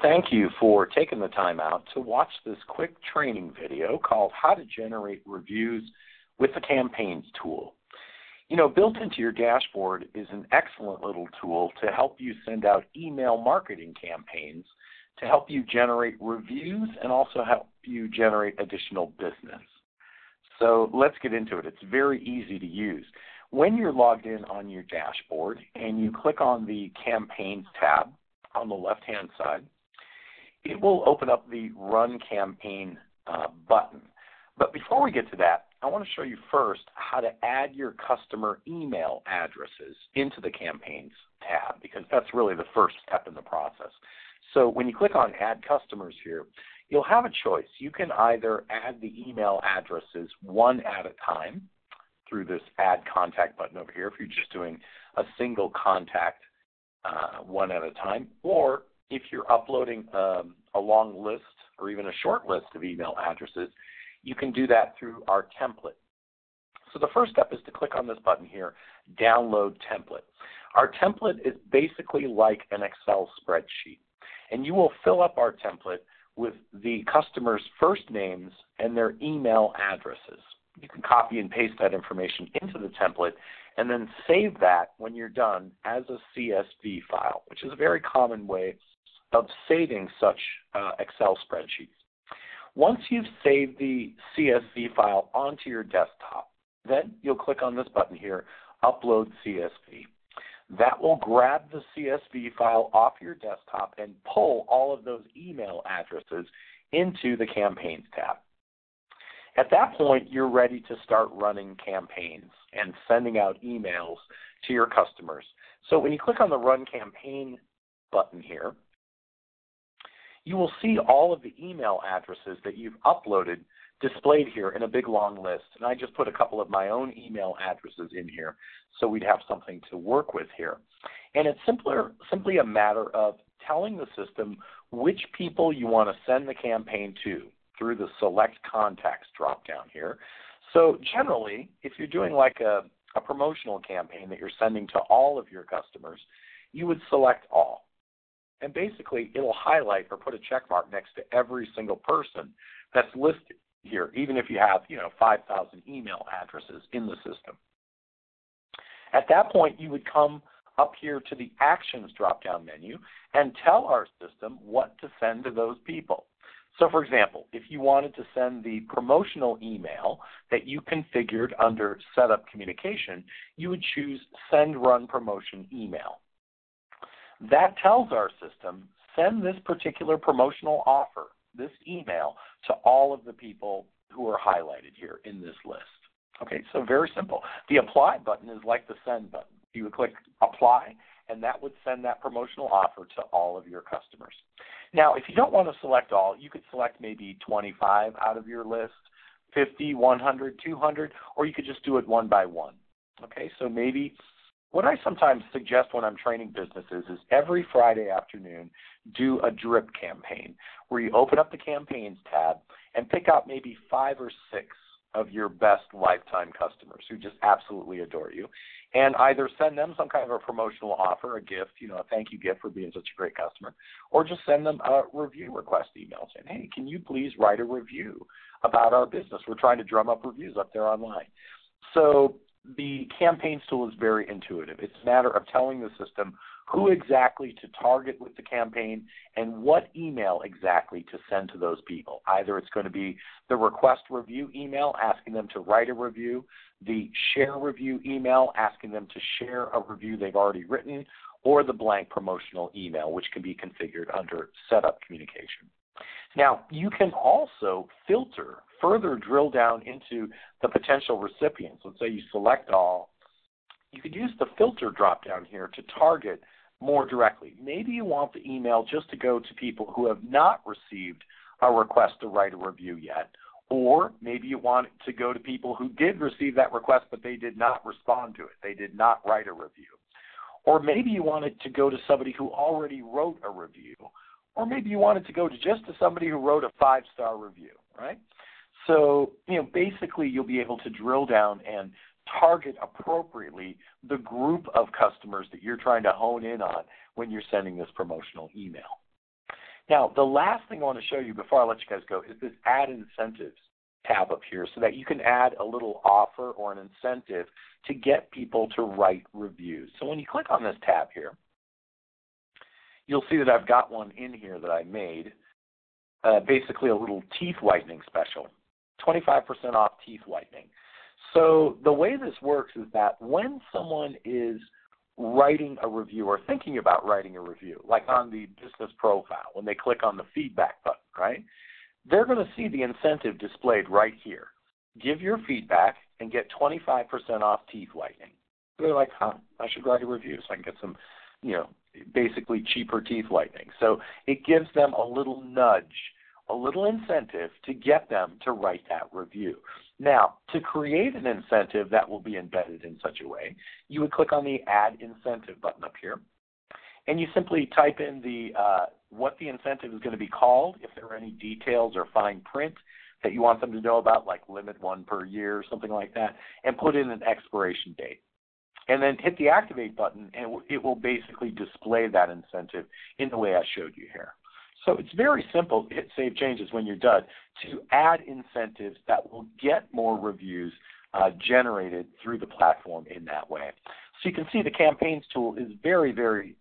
Thank you for taking the time out to watch this quick training video called How to Generate Reviews with the Campaigns tool. You know, built into your dashboard is an excellent little tool to help you send out email marketing campaigns to help you generate reviews and also help you generate additional business. So let's get into it. It's very easy to use. When you're logged in on your dashboard and you click on the Campaigns tab on the left-hand side, it will open up the Run Campaign button. But before we get to that, I want to show you first how to add your customer email addresses into the Campaigns tab, because that's really the first step in the process. So when you click on Add Customers here, you'll have a choice. You can either add the email addresses one at a time through this Add Contact button over here if you're just doing a single contact one at a time, or if you're uploading a long list or even a short list of email addresses, you can do that through our template. So the first step is to click on this button here, Download Template. Our template is basically like an Excel spreadsheet, and you will fill up our template with the customer's first names and their email addresses. You can copy and paste that information into the template and then save that when you're done as a CSV file, which is a very common way of saving such Excel spreadsheets. Once you've saved the CSV file onto your desktop, then you'll click on this button here, Upload CSV. That will grab the CSV file off your desktop and pull all of those email addresses into the Campaigns tab. At that point, you're ready to start running campaigns and sending out emails to your customers. So when you click on the Run Campaign button here, you will see all of the email addresses that you've uploaded displayed here in a big long list. And I just put a couple of my own email addresses in here so we'd have something to work with here. And it's simply a matter of telling the system which people you want to send the campaign to through the Select Contacts drop-down here. So generally, if you're doing like a promotional campaign that you're sending to all of your customers, you would select all. And basically, it'll highlight or put a check mark next to every single person that's listed here, even if you have, 5,000 email addresses in the system. At that point, you would come up here to the Actions drop-down menu and tell our system what to send to those people. So, for example, if you wanted to send the promotional email that you configured under Setup Communication, you would choose Send Run Promotion Email. That tells our system, send this particular promotional offer, this email, to all of the people who are highlighted here in this list. Okay, so very simple. The Apply button is like the Send button. You would click Apply, and that would send that promotional offer to all of your customers. Now, if you don't want to select all, you could select maybe 25 out of your list, 50, 100, 200, or you could just do it one by one. Okay, so maybe what I sometimes suggest when I'm training businesses is every Friday afternoon, do a drip campaign where you open up the Campaigns tab and pick out maybe 5 or 6 of your best lifetime customers who just absolutely adore you, and either send them some kind of a promotional offer, a gift, a thank you gift for being such a great customer, or just send them a review request email saying, hey, can you please write a review about our business? We're trying to drum up reviews up there online. So the Campaigns tool is very intuitive. It's a matter of telling the system who exactly to target with the campaign and what email exactly to send to those people. Either it's going to be the request review email asking them to write a review, the share review email asking them to share a review they've already written, or the blank promotional email, which can be configured under Setup Communication. Now, you can also further drill down into the potential recipients. Let's say you select all. You could use the filter drop-down here to target more directly. Maybe you want the email just to go to people who have not received a request to write a review yet, or maybe you want it to go to people who did receive that request, but they did not respond to it. They did not write a review. Or maybe you want it to go to somebody who already wrote a review, or maybe you want it to go to just to somebody who wrote a 5-star review, right? So, basically you'll be able to drill down and target appropriately the group of customers that you're trying to hone in on when you're sending this promotional email. Now, the last thing I want to show you before I let you guys go is this Add Incentives tab up here so that you can add a little offer or an incentive to get people to write reviews. So when you click on this tab here, you'll see that I've got one in here that I made, basically a little teeth whitening special, 25% off teeth whitening. So the way this works is that when someone is writing a review or thinking about writing a review, like on the business profile, when they click on the feedback button, right, they're going to see the incentive displayed right here. Give your feedback and get 25% off teeth whitening. They're like, huh, I should write a review so I can get some, basically cheaper teeth whitening. So it gives them a little nudge, a little incentive to get them to write that review. Now, to create an incentive that will be embedded in such a way, you would click on the Add Incentive button up here, and you simply type in what the incentive is going to be called, if there are any details or fine print that you want them to know about, like limit 1 per year or something like that, and put in an expiration date. And then hit the Activate button, and it will basically display that incentive in the way I showed you here. So it's very simple, hit Save Changes when you're done, to add incentives that will get more reviews generated through the platform in that way. So you can see the Campaigns tool is very, very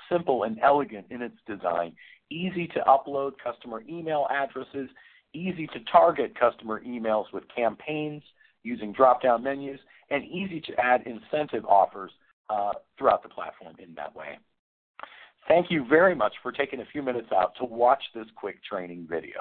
simple and elegant in its design, easy to upload customer email addresses, easy to target customer emails with campaigns using drop-down menus, and easy to add incentive offers throughout the platform in that way. Thank you very much for taking a few minutes out to watch this quick training video.